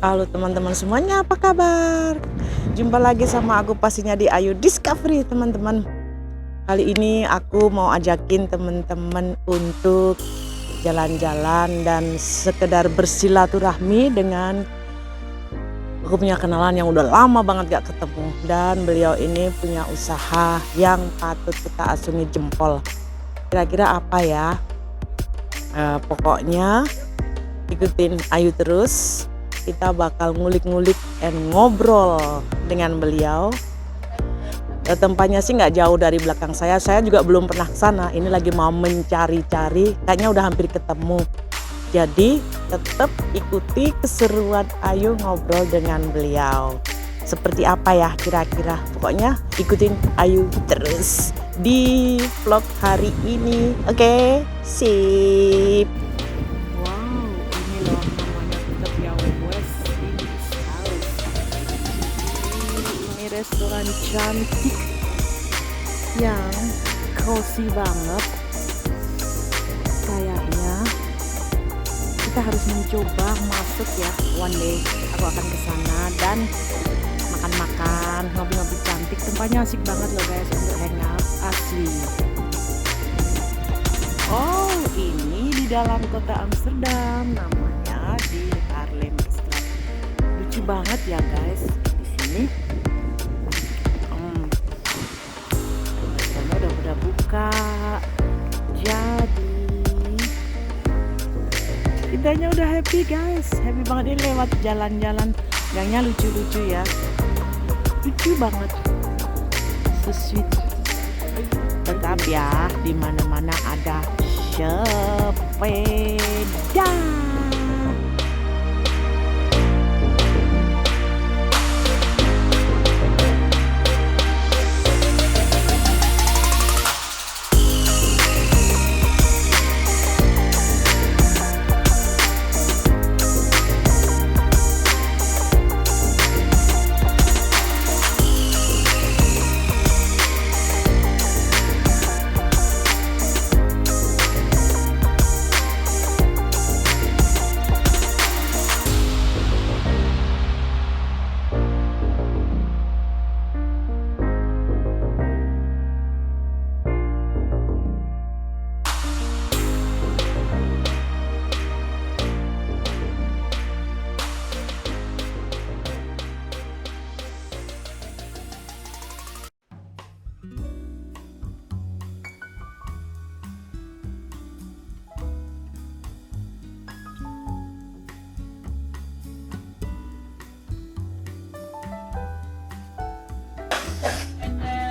Halo teman-teman semuanya, apa kabar? Jumpa lagi sama aku pastinya di Ayu Discovery teman-teman. Kali ini aku mau ajakin teman-teman untuk jalan-jalan dan sekedar bersilaturahmi dengan aku punya kenalan yang udah lama banget gak ketemu. Dan beliau ini punya usaha yang patut kita acungi jempol. Kira-kira apa ya? Pokoknya ikutin Ayu terus. Kita bakal ngulik-ngulik dan ngobrol dengan beliau. Tempatnya sih nggak jauh dari belakang saya juga belum pernah ke sana. Ini lagi mau mencari-cari, kayaknya udah hampir ketemu. Jadi tetap ikuti keseruan Ayu ngobrol dengan beliau. Seperti apa ya kira-kira? Pokoknya ikutin Ayu terus di vlog hari ini. Oke, sip. Restoran cantik yang cozy banget. Kayaknya kita harus mencoba masuk ya. One day aku akan ke sana dan makan-makan, ngopi-ngopi cantik. Tempatnya asik banget loh guys untuk hangout asli. Oh, ini di dalam kota Amsterdam, namanya di Haarlemmerstraat. Lucu banget ya guys di sini. Udah buka, jadi kitanya udah happy guys, happy banget. Ini lewat jalan-jalan gangnya lucu-lucu ya, lucu banget, so sweet. Tetap ya, di mana-mana ada sepeda.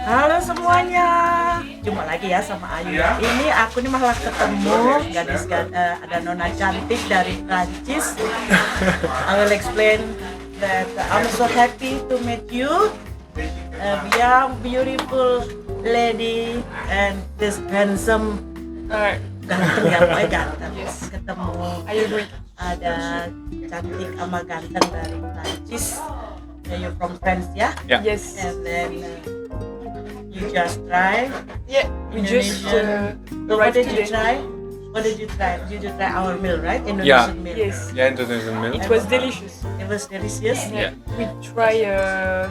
Halo semuanya, jumpa lagi ya sama Ayu. Ini aku nih malah ketemu ada nona cantik dari Prancis. I will explain that I'm so happy to meet you, a young beautiful lady and this handsome, ganteng ya, boy ganteng. Ketemu ada cantik sama ganteng dari Prancis. You're from France, yeah? Yes. And then you just try? Yeah, we just what did you today. try? What did you try? Did you try our meal, right? Indonesian meal. Yes. Yeah, Indonesian meal. It was delicious. It was delicious. Yeah. We try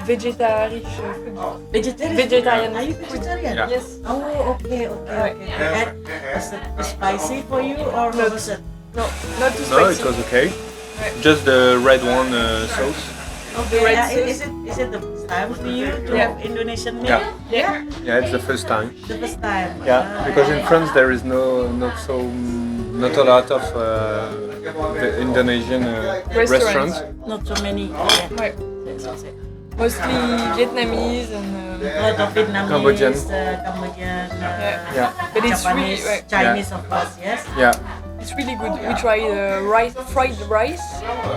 vegetarian food. Vegetarian. Are you food. vegetarian? Yeah. Yes. Oh, okay. And was it spicy for you or Not. was it? No, not too No, spicy. it was okay. Ouais. Just the red one sauce. Okay. red Is it the first time for you to Yeah. have Indonesian meal? Yeah. Yeah. Yeah, it's the first time. The first time. Yeah, because in France there is not a lot of the Indonesian restaurants. Not so many. Yeah. Ouais. So say. Mostly Vietnamese and A lot of Vietnamese, Cambodian. Cambodian, Yeah. but it's Japanese, really ouais. Chinese of course, yes. Yeah. It's really good. We tried fried rice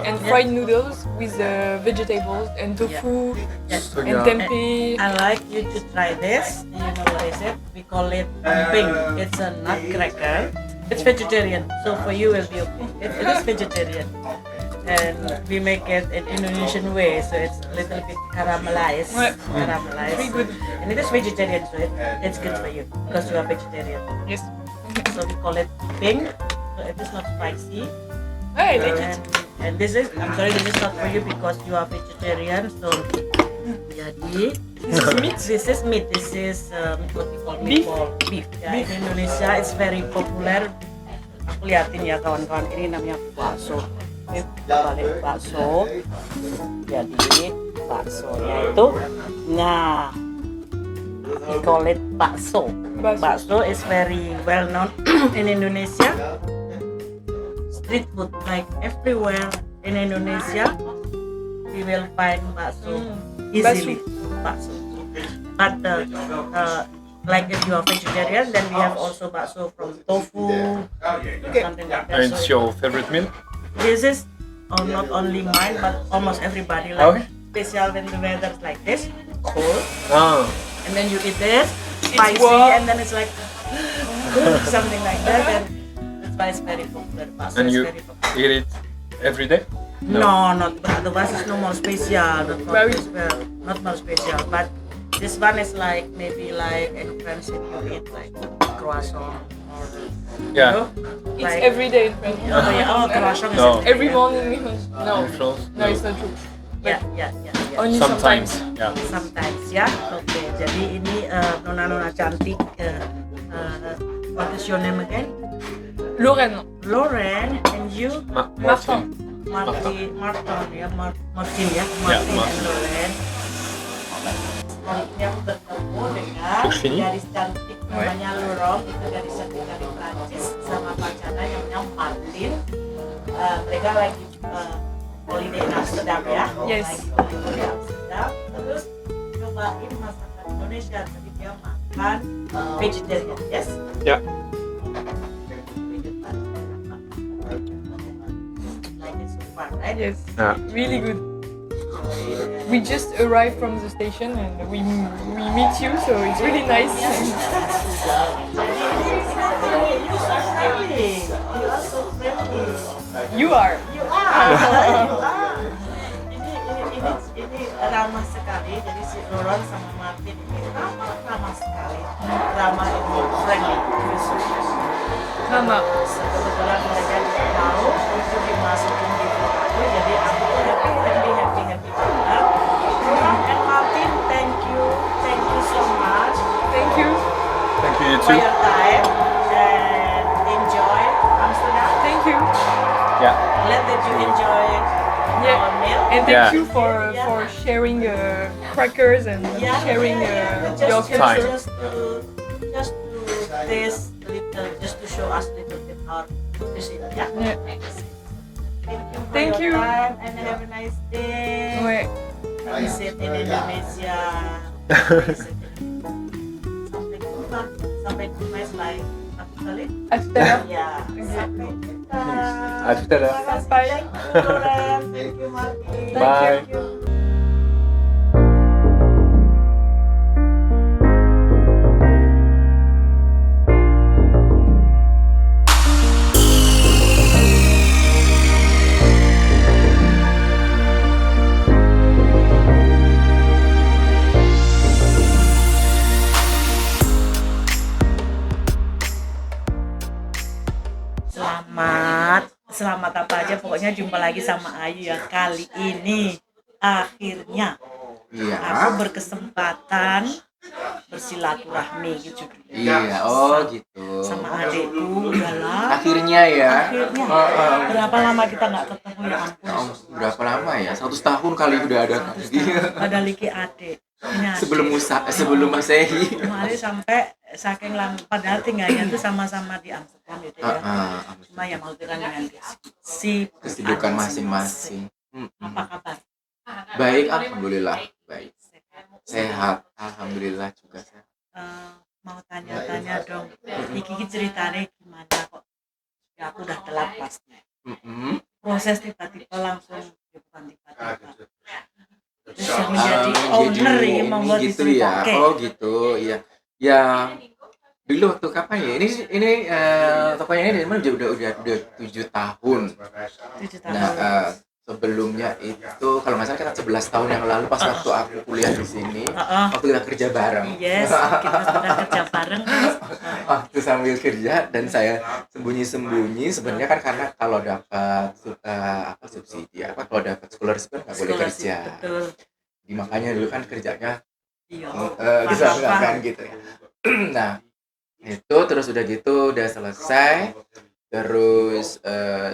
and fried noodles with vegetables and tofu Yes. So, and yeah. tempeh. I like you to try this. You know what is it? We call it ping. It's a nutcracker. It's vegetarian, so for you will be okay. It is vegetarian, and we make it in Indonesian way, so it's a little bit caramelized. Ouais. Caramelized. Very good. And it is vegetarian, so it's good for you because you are vegetarian. Yes. So we call it ping. So it is not spicy. I like it. And this is, I'm sorry, this is not for you because you are vegetarian. So, jadi This is meat. this is meat. This is what we call Beef. beef. Ya, in Indonesia it's very popular. Aku liatin ya kawan-kawan, ini namanya bakso. Ini balik bakso. Jadi baksonya itu, nah, we call it bakso. Bakso. Bakso is very well known in Indonesia. Street food, like everywhere in Indonesia, we will find bakso easily. Bakso. But like if you are vegetarian, then we have also bakso from tofu, something like that. And it's your favorite meal? This is not only mine, but almost everybody. Like Okay. special when the weather's like this, cold, Ah, and then you eat this, spicy, warm. and then it's like something like that. And that's why it's very popular. Bakso and is you very popular. eat it every day? No, not but the one is no more special, not more special. But this one is like maybe like in France if you eat like croissant or Yeah. It's like every day in France. oh yeah, croissant is No. Every morning. No. In France? No, it's not true. yeah. Only Sometimes. sometimes. Yeah. Sometimes ya. Oke, jadi ini nona cantik. What is your name again? Lorraine. Lauren, and you? Martin. Martin ya, Martin ya, Ya, Martin and Martin. Lauren. Selanjutnya aku bertemu dengan Terus ini? gadis cantik namanya Laurent, itu gadis cantik dari Prancis, sama pacarnya yang namanya Martin. Mereka lagi holiday in Amsterdam ya. Yes. Lagi holiday di Amsterdam. Terus cobain masakan Indonesia. Tadi dia makan vegetarian, yes? Yeah. Like it so far, right? Yes. Yeah. Really good. We just arrived from the station and we meet you, so it's really nice. You are friendly. You are so friendly. You are. You are. Ini ramah sekali. Jadi si Laurent sama Martin ini ramah sekali. Ramah ini friendly. Mama. Kebetulan mereka juga mau untuk dimasukin di grup aku. Jadi aku happy banget. Laurent and Martin, thank you so much. Thank you. Thank you, you For too. your time and enjoy Amsterdam. Thank you. Yeah. Glad that you enjoy Yeah. our meal. And thank Yeah. you for sharing crackers and sharing your Time. culture. Just to taste little, just to show us little bit our cuisine. Yeah. Yeah. Thank Thank you for your you. time and have a nice day. Ouais. Visit in Indonesia. Sampai jumpa like satu kali. À tout à l'heure. Ya. Sampai jumpa. À tout à l'heure. Bye. Thank you, Lauren. Thank you, Martin. Bye. Thank you. Selamat apa aja, pokoknya jumpa lagi sama Ayu ya. Kali ini akhirnya aku berkesempatan bersilaturahmi gitu. Iya, oh gitu. Sama adikku, udahlah. Akhirnya ya. Akhirnya. Berapa lama kita nggak ketemu ya ampun. Oh, berapa lama ya? 100 tahun kali udah ada lagi. Ada liki adik. Ini adik. Sebelum Masehi. Kemarin sampai saking lama, padahal tinggalnya tuh sama-sama di Amsterdam gitu ya. Cuma ya mau dengan Kesibukan masing-masing. Apa kabar? Baik, alhamdulillah. Baik. Sehat, alhamdulillah juga sehat. Mau tanya-tanya dong. Iki ceritanya gimana kok? Ya aku udah telat pasti. Proses tiba-tiba langsung, ya bukan tiba-tiba. Terus yang menjadi owner ini monggo gitu ya. diceritakan. Oh gitu, iya. Ya dulu waktu kapan ya? Ini tokonya ini dari mana? Udah 7 tahun. 7 tahun. Nah, sebelumnya itu kalau nggak salah kan 11 tahun yang lalu pas waktu aku kuliah di sini, waktu kita kerja bareng. Yes, kita sudah kerja bareng kan. Waktu sambil kerja dan saya sembunyi-sembunyi sebenarnya kan karena kalau dapat subsidi kalau dapat scholarship kan nggak boleh kerja. Betul. Makanya dulu kan kerjanya Iya. kan gitu ya. Nah, itu terus udah gitu udah selesai. Terus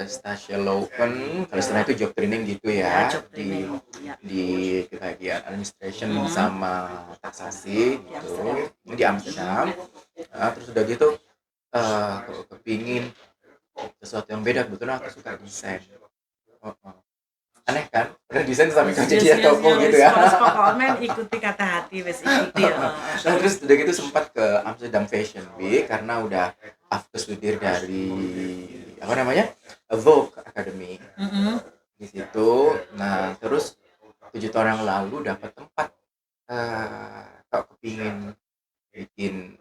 station open, kalau setelah itu job training gitu ya, job training. di bagian administration sama taksasi gitu di Amsterdam. Nah, terus udah gitu kepingin sesuatu yang beda, kebetulan aku suka desain. Aneh kan? Udah desain sampai kerja dia toko gitu ya. Pokoknya ikuti kata hati, wes ikuti ya. Nah, terus udah gitu sempat ke Amsterdam Fashion Week karena udah after studir dari Vogue Academy di situ. Nah terus 7 tahun yang lalu dapat tempat kok kepingin bikin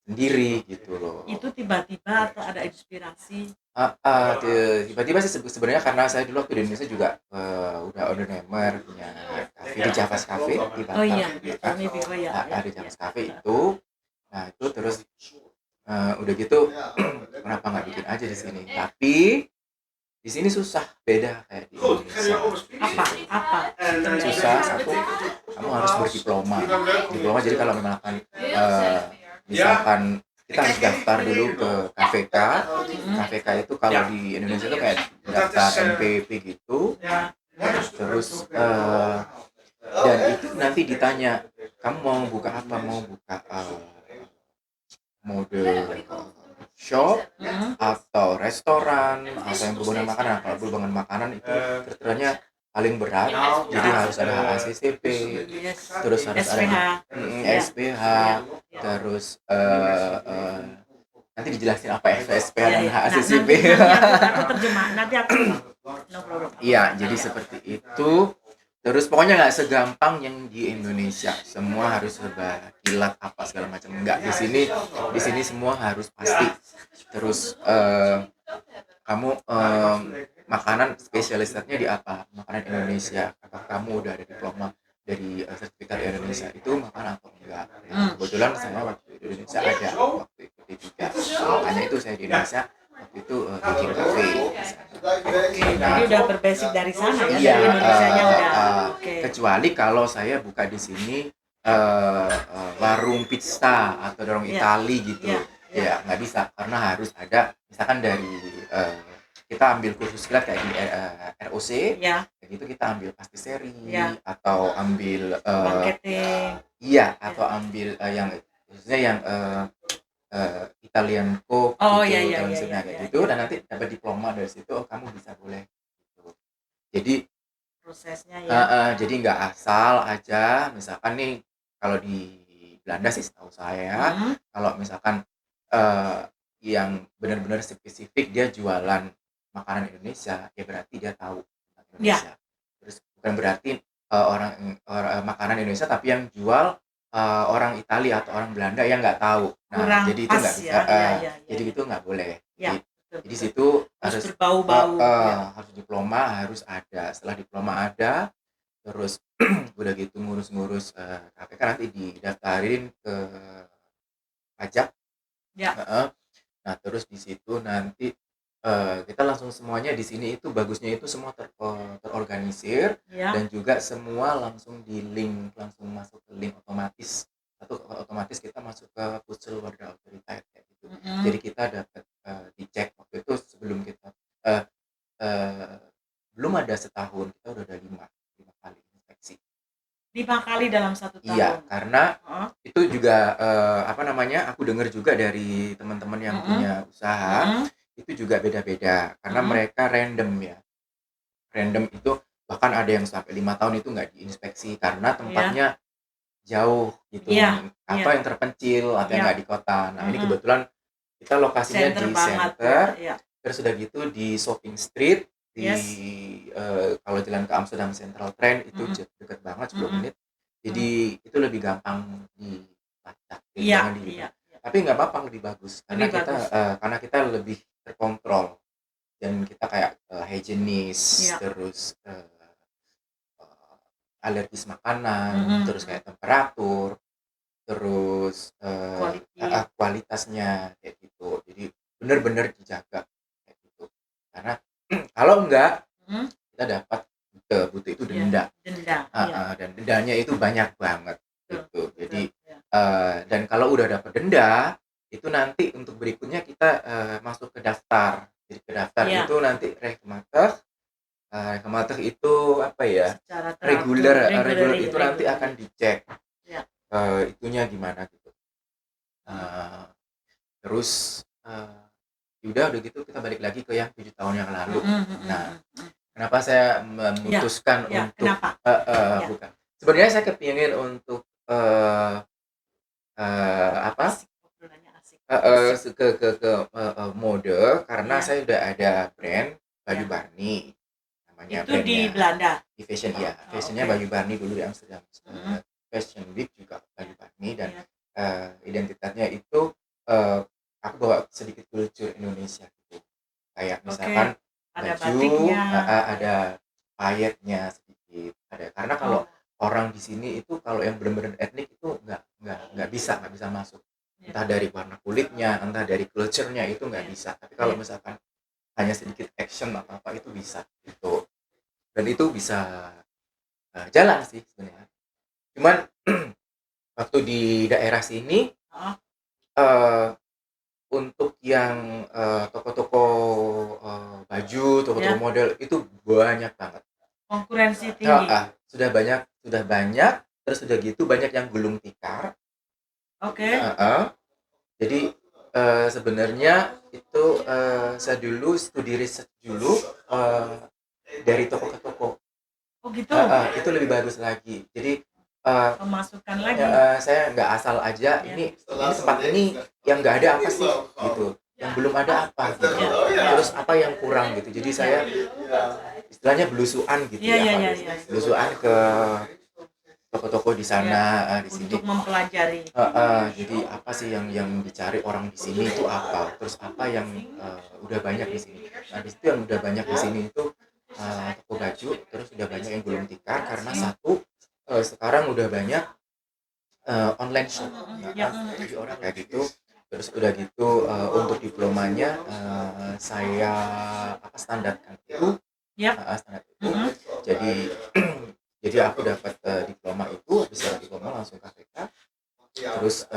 sendiri gitu loh. Itu tiba-tiba atau ada inspirasi? Tiba-tiba sih sebenarnya karena saya dulu waktu di Indonesia juga udah owner punya cafe di Javas Cafe di Batam. Oh iya, di Javas Cafe itu. Nah itu terus udah gitu kenapa nggak bikin aja di sini? Tapi di sini susah, beda kayak di Indonesia. Apa? Susah satu, kamu harus berdiploma. Diploma jadi kalau misalkan kita harus daftar dulu ke KVK. KVK itu kalau di Indonesia itu kayak daftar NPWP gitu. Terus dan itu nanti ditanya, kamu mau buka apa? Mau buka mode shop atau restoran atau yang berhubungan makanan. Kalau berhubungan makanan itu kriterianya paling berat, jadi harus ada HACCP, terus harus ada SPH, terus nanti dijelasin apa SPH dan HACCP. Nanti aku Iya, jadi seperti itu. Terus pokoknya nggak segampang yang di Indonesia, semua harus serba kilat apa segala macam. Enggak, di sini semua harus pasti. Terus kamu makanan spesialisnya di apa? Makanan Indonesia. Apakah kamu udah ada diploma dari sertifikat Indonesia itu makanan atau enggak? Kebetulan saya waktu di Indonesia ada waktu itu D3. Makanya itu saya di Indonesia waktu itu bikin kafe. Jadi udah berbasic dari sana ya, Iya, dari Indonesianya udah. Kecuali kalau saya buka di sini warung pizza atau warung Itali gitu. Ya nggak bisa karena harus ada misalkan dari kita ambil kursus kilat kayak di ROC kayak gitu, kita ambil pastisserie atau ambil marketing atau ambil yang khususnya yang Italian cook kayak gitu, dan nanti dapat diploma dari situ, kamu bisa boleh gitu. Jadi prosesnya jadi nggak asal aja. Misalkan nih kalau di Belanda sih setahu saya kalau misalkan yang benar-benar spesifik dia jualan makanan Indonesia, ya berarti dia tahu Indonesia. Terus bukan berarti orang makanan Indonesia tapi yang jual orang Italia atau orang Belanda yang nggak tahu. Nah, kurang jadi itu nggak bisa. Jadi itu nggak boleh. Jadi situ harus berbau-bau. Harus diploma, harus ada. Setelah diploma ada, terus udah gitu ngurus-ngurus KPK nanti didaftarin ke pajak. Nah terus di situ nanti kita langsung semuanya di sini itu bagusnya itu semua terorganisir dan juga semua langsung langsung masuk ke link otomatis. Otomatis kita masuk ke Puzzle Warga Otorita kayak gitu. Jadi kita dapat dicek waktu itu sebelum kita belum ada setahun kita udah ada 5 kali inspeksi. 5 kali dalam 1 tahun. Iya, karena itu juga aku dengar juga dari teman-teman yang punya usaha itu juga beda-beda karena mereka random ya. Random itu bahkan ada yang sampai 5 tahun itu nggak diinspeksi karena tempatnya jauh gitu, atau yang terpencil atau yang nggak di kota. Nah ini kebetulan kita lokasinya di center, terus udah gitu di shopping street di kalau jalan ke Amsterdam Central Train itu deket banget 10 menit. Jadi itu lebih gampang dilacak. Tapi nggak apa-apa, lebih bagus karena kita lebih terkontrol dan kita kayak higienis, Iya. terus alergis makanan, terus kayak temperatur, terus kualitasnya kayak gitu. Jadi benar-benar dijaga kayak gitu. Karena kalau enggak kita dapat bute itu denda. Denda. Dan dendanya itu banyak banget gitu. Jadi ya. dan kalau udah dapat denda itu nanti untuk berikutnya kita masuk ke daftar. Jadi ke daftar Iya. itu nanti Rekamater itu apa ya? Secara Reguler regularly, itu nanti regularly. akan dicek Ya. itunya gimana gitu. Terus udah gitu kita balik lagi ke yang 7 tahun yang lalu. Nah, kenapa saya memutuskan Ya, untuk kenapa? Ya. bukan. Sebenarnya saya kepingin untuk apa? Asik, obrolannya asik. Ke mode karena Ya. saya udah ada brand Bayu Ya. Barni namanya Itu di brandnya. Belanda. Di fashion ya. Oh, Fashionnya oke. Bayu Barni dulu di Amsterdam. Fashion Week juga Bayu Barni dan identitasnya itu aku bawa sedikit kultur Indonesia gitu. Kayak misalkan Ada baju, batiknya. ada payetnya sedikit. Ada karena kalau orang di sini itu kalau yang benar-benar etnik itu nggak bisa masuk. Ya. Entah dari warna kulitnya, entah dari culture-nya itu nggak bisa. Tapi kalau misalkan hanya sedikit action apa itu bisa gitu. Dan itu bisa jalan sih sebenarnya. Cuman waktu di daerah sini untuk yang toko-toko baju, toko-toko Ya. model itu banyak banget. Konkurensi tinggi. Sudah banyak, terus udah gitu banyak yang gulung tikar. Oke. Jadi sebenarnya itu saya dulu studi riset dulu dari toko ke toko. Oh gitu. Itu lebih bagus lagi. Jadi Pemasukan lagi. saya nggak asal aja ini tempat ini yang nggak ada apa sih gitu, yang belum ada apa gitu. Terus apa yang kurang gitu. Jadi saya istilahnya belusuan gitu ya. Belusuan ke toko-toko di sana di sini Untuk mempelajari. jadi apa sih yang dicari orang di sini itu apa, terus apa yang udah banyak di sini. Nah di situ yang udah banyak di sini itu toko baju, terus udah banyak yang gulung tikar karena satu sekarang udah banyak online shop. Jadi orang kayak gitu. Terus udah gitu untuk diplomanya saya standarkan itu. Standar itu. Jadi aku dapat diploma itu, habis dapat diploma langsung KPK. Terus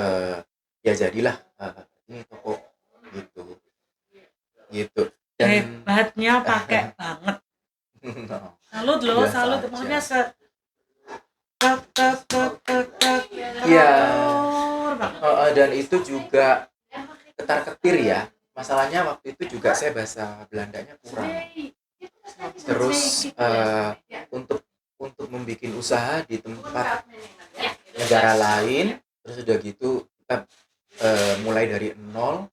ya jadilah ini toko gitu. Dan hebatnya pakai banget. Salut loh, salut. Maksudnya iya. Dan itu juga ketar-ketir ya. Masalahnya waktu itu juga saya bahasa Belandanya kurang. Terus untuk membuat usaha di tempat negara lain, terus udah gitu kita mulai dari nol,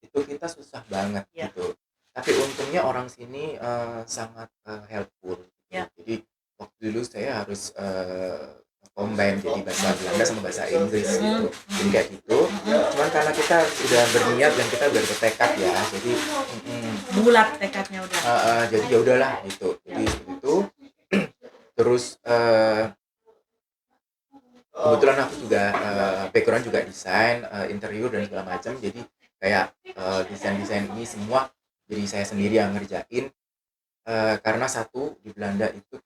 itu kita susah banget gitu. Tapi untungnya orang sini sangat helpful. Jadi waktu dulu saya harus combine jadi bahasa Belanda sama bahasa Inggris gitu. Jadi kayak gitu. Cuman karena kita sudah berniat dan kita udah bertekad ya, jadi bulat tekadnya udah. Jadi ya udahlah gitu. Jadi itu terus kebetulan aku juga background juga desain, interior dan segala macam. Jadi kayak desain ini semua jadi saya sendiri yang ngerjain. Karena satu di Belanda itu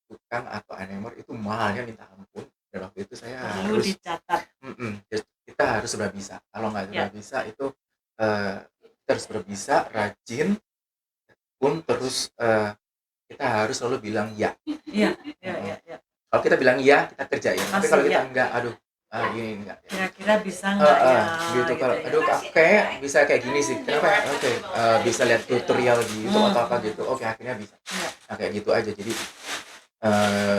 tukang atau animer itu mahalnya minta ampun, dan waktu itu saya perlu harus dicatat. Kita harus sudah bisa. Kalau nggak sudah bisa itu kita harus berbisa, rajin, pun terus kita harus selalu bilang ya. Iya. Kalau kita bilang ya, kita kerjain. Tapi kalau kita enggak, aduh, gini enggak. Kira-kira bisa nggak ya? Gitu kalau, aduh, kayak bisa kayak gini sih. Kenapa ya? Oke, bisa lihat tutorial di YouTube atau apa gitu. Oke, akhirnya bisa. Nah, kayak gitu aja. Jadi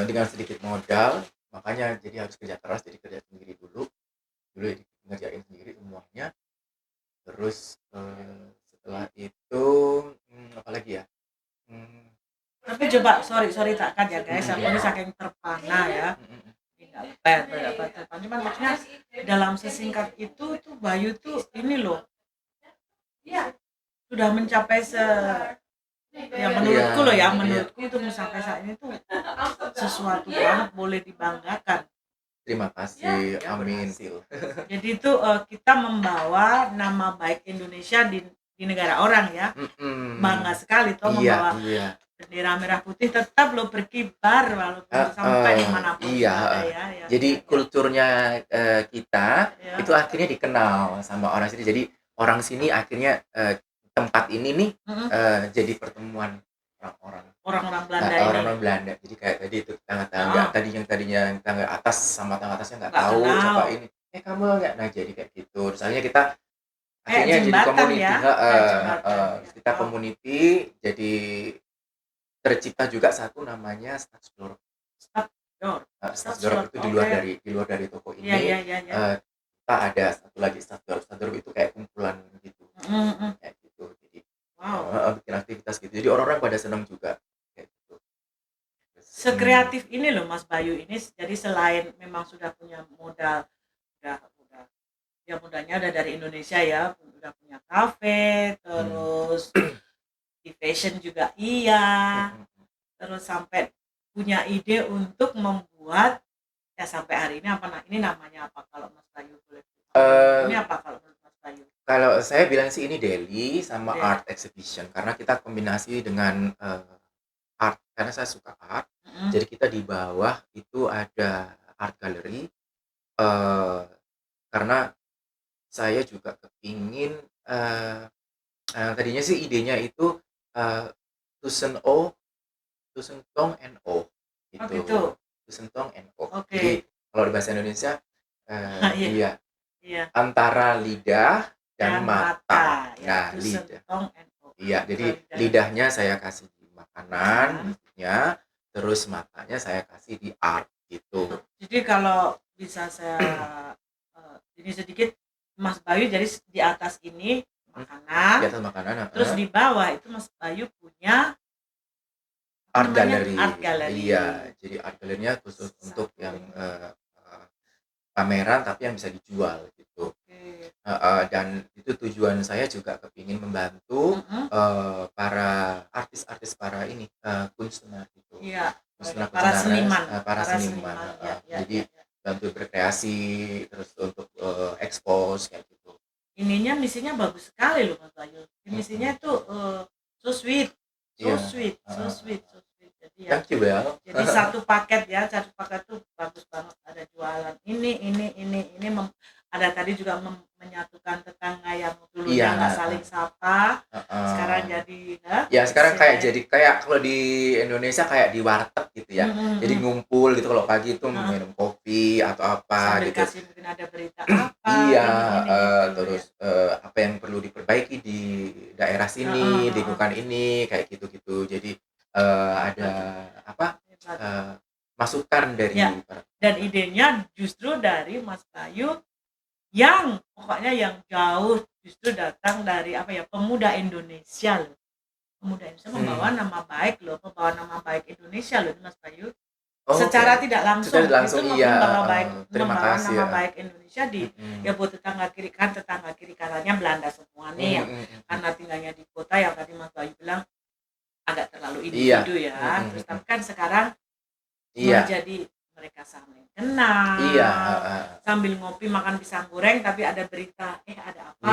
dengan sedikit modal, makanya jadi harus kerja keras, jadi kerja sendiri dulu ngerjain sendiri semuanya. Terus setelah itu apalagi ya, Tapi coba sorry tak cut ya guys, aku ini saking terpana ya. Tidak terpana, cuman maksudnya dalam sesingkat itu tuh Bayu tuh ini loh, sudah mencapai Ya menurutku loh ya, Iya. menurutku itu Nusa Pesa ini tuh sesuatu banget, boleh dibanggakan. Terima kasih, Ya, amin. berhasil. Jadi itu kita membawa nama baik Indonesia di negara orang ya. Mm-mm. Bangga sekali toh Iya, membawa iya. bendera merah putih tetap lo berkibar walaupun sampai dimanapun Iya. ada ya. Jadi kulturnya kita Ya. itu akhirnya dikenal sama orang sini. Jadi orang sini akhirnya tempat ini nih jadi pertemuan orang-orang Belanda ini. orang-orang Belanda. Jadi kayak tadi itu tangga-tangga tadinya tangga atas sama tangga atasnya nggak tahu kenal. siapa ini. Kamu nggak, nah jadi kayak gitu. Terus akhirnya kita akhirnya jadi jembatan community, ya. kita community, jadi tercipta juga satu namanya Stadsdorp. Stadsdorp itu di luar dari toko ini. Iya. Kita ada satu lagi Stadsdorp. Stadsdorp itu kayak kumpulan gitu. Kayak gitu. Jadi bikin aktivitas gitu. Jadi orang-orang pada senang juga kayak gitu. Sekreatif ini loh Mas Bayu ini. Jadi selain memang sudah punya modal, modalnya udah dari Indonesia ya, udah punya kafe, terus di fashion juga iya, terus sampai punya ide untuk membuat ya sampai hari ini ini namanya apa kalau Mas Bayu boleh? Ini apa kalau menurut Mas Bayu? Kalau saya bilang sih ini daily sama art exhibition karena kita kombinasi dengan art karena saya suka art. Jadi kita di bawah itu ada art gallery karena saya juga kepingin tadinya sih idenya itu Tusentong NO gitu. Tusentong NO. Jadi kalau di bahasa Indonesia iya. Antara lidah dan mata. Nah, lidah. Iya, jadi lidahnya saya kasih di makanan, terus matanya saya kasih di art gitu. Jadi kalau bisa saya ini sedikit Mas Bayu, jadi di atas ini makanan. Di atas makanan. Terus di bawah itu Mas Bayu punya art gallery. Iya, jadi art gallery-nya khusus untuk yang pameran tapi yang bisa dijual gitu. Dan itu tujuan saya juga kepingin membantu para artis-artis para ini kunstner gitu. Iya. Para seniman. Jadi bantu berkreasi terus untuk expose kayak gitu. Ininya misinya bagus sekali loh Mas Bayu. Misinya itu so sweet. Jadi ya. Thank you, Bel. Jadi satu paket tuh bagus banget, ada jualan ini ada tadi juga menyatukan tetangga yang dulunya nggak saling sapa, sekarang jadi sekarang kayak kalau di Indonesia kayak di warteg gitu ya. Jadi ngumpul gitu kalau pagi itu minum kopi atau apa sambil gitu. kasih mungkin ada berita apa. Terus apa yang perlu diperbaiki di daerah sini, lingkungan ini kayak gitu-gitu. Jadi ada apa masukan dari dan idenya justru dari Mas Bayu yang pokoknya yang jauh justru datang dari pemuda Indonesia loh. Pemuda Indonesia membawa nama baik loh, membawa nama baik Indonesia loh Mas Bayu. Secara tidak langsung itu membawa nama baik Indonesia di buat tetangga kiri kanannya Belanda semua nih karena tinggalnya di kota yang tadi Mas Bayu bilang agak terlalu individu terus tapi kan sekarang menjadi mereka saling kenal sambil ngopi makan pisang goreng tapi ada berita ada apa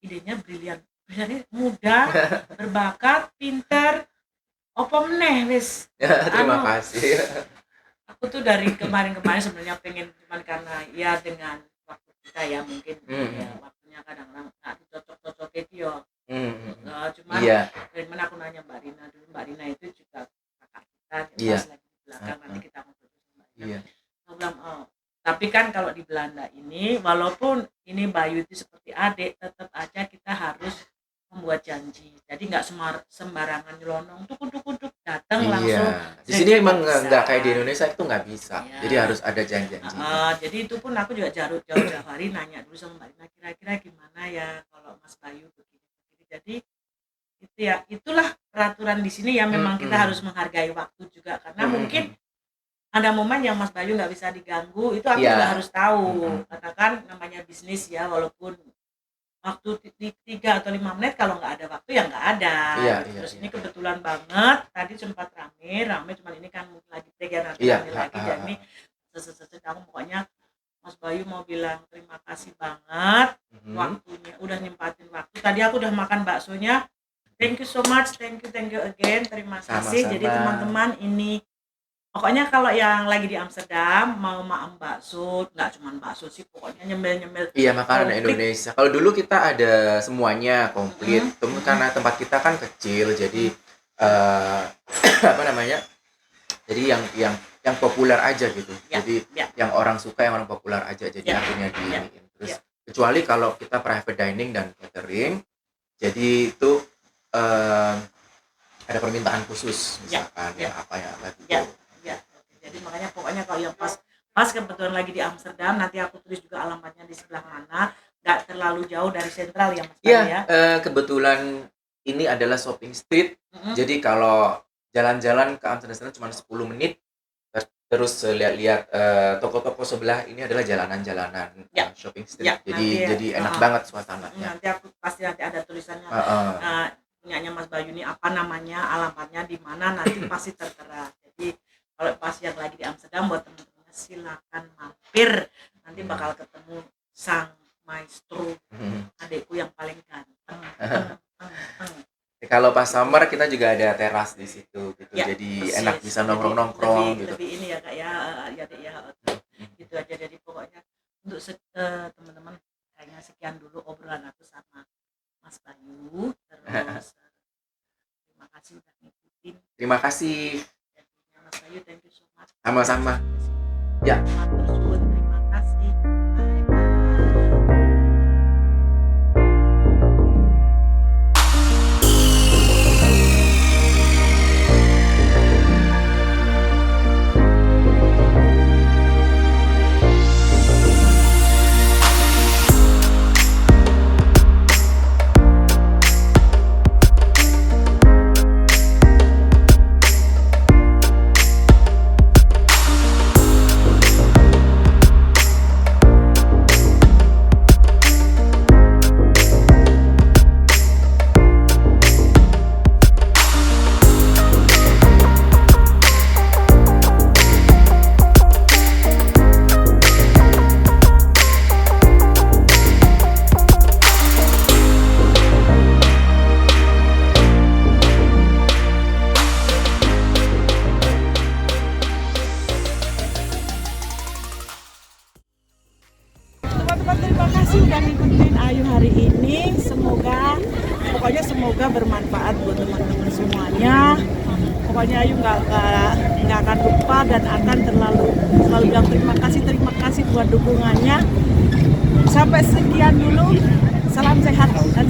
idenya brilian muda berbakat pinter opo meneh wis terima kasih. Aku tuh dari kemarin sebenarnya pengen cuman karena dengan waktu kita mungkin waktunya kadang-kadang nggak dicocok-cocokin itu cuman dari mana aku nanya Mbak Rina itu juga kakak kita pas lagi di belakang nanti kita ngobrol sama Mbak Rina. Aku bilang tapi kan kalau di Belanda ini walaupun ini Bayu itu seperti adik tetap aja kita harus membuat janji. Jadi nggak sembarangan nyelonong tuh datang langsung. Di sini memang nggak kayak di Indonesia itu nggak bisa. Jadi harus ada janji-janji. Jadi itu pun aku juga jauh hari nanya dulu sama Mbak Rina kira-kira gimana ya kalau Mas Bayu begini. Jadi itu itulah peraturan di sini memang kita harus menghargai waktu juga karena mungkin ada momen yang Mas Bayu nggak bisa diganggu itu aku juga harus tahu karena kan namanya bisnis walaupun waktu di 3 atau 5 menit, kalau nggak ada waktu ya nggak ada. Iya, Gitu. iya, Terus iya. ini kebetulan banget tadi sempat rame cuman ini kan mungkin lagi break ya, nanti Iya, rame lagi. Jadi aku pokoknya Mas Bayu mau bilang terima kasih banget waktunya, udah nyempatin waktu. Tadi aku udah makan baksonya. Thank you so much, thank you again, terima kasih. Sama-sama. Jadi teman-teman, ini pokoknya kalau yang lagi di Amsterdam mau makan bakso, nggak cuma bakso sih, pokoknya nyemil-nyemil. Iya, makanan Komplit. Indonesia. Kalau dulu kita ada semuanya komplit. Karena tempat kita kan kecil, jadi apa namanya? Jadi yang populer aja gitu. Ya, Jadi ya. yang orang suka, yang orang populer aja. Jadi Ya, akhirnya ya, terus ya. kecuali kalau kita private dining dan catering, jadi itu ada permintaan khusus misalkan Ya, yang apa gitu. Ya. Jadi makanya pokoknya kalau yang pas kebetulan lagi di Amsterdam, nanti aku tulis juga alamatnya di sebelah mana, nggak terlalu jauh dari sentral ya Mas Bayu Iya, ya. kebetulan ini adalah shopping street. Jadi kalau jalan-jalan ke Amsterdam cuma 10 menit, terus lihat-lihat toko-toko sebelah ini adalah jalanan-jalanan Ya. shopping street. Ya, jadi enak banget suasananya. Nanti aku pasti ada tulisannya. Punyanya Mas Bayu ini apa namanya, alamatnya di mana, nanti pasti tertera. Jadi kalau pas yang lagi di Amsterdam, buat teman-teman silakan mampir, nanti bakal ketemu sang maestro, adekku yang paling ganteng. Kalau pas summer kita juga ada teras di situ gitu. Ya, jadi persis. enak bisa nongkrong-nongkrong gitu. Lebih ini ya Kak ya, ya Dek ya. Gitu aja. Jadi pokoknya untuk teman-teman, kayaknya sekian dulu obrolan aku sama Mas Bayu. Terus terima kasih udah ngikutin. Terima kasih. Mas Bayu, thank you so much. Sama-sama. Ya. Matur suwun, terima kasih. Bye. Teman-teman, terima kasih udah ngikutin Ayu hari ini. Semoga bermanfaat buat teman-teman semuanya. Pokoknya Ayu nggak akan lupa dan akan selalu bilang terima kasih buat dukungannya. Sampai sekian dulu. Salam sehat dan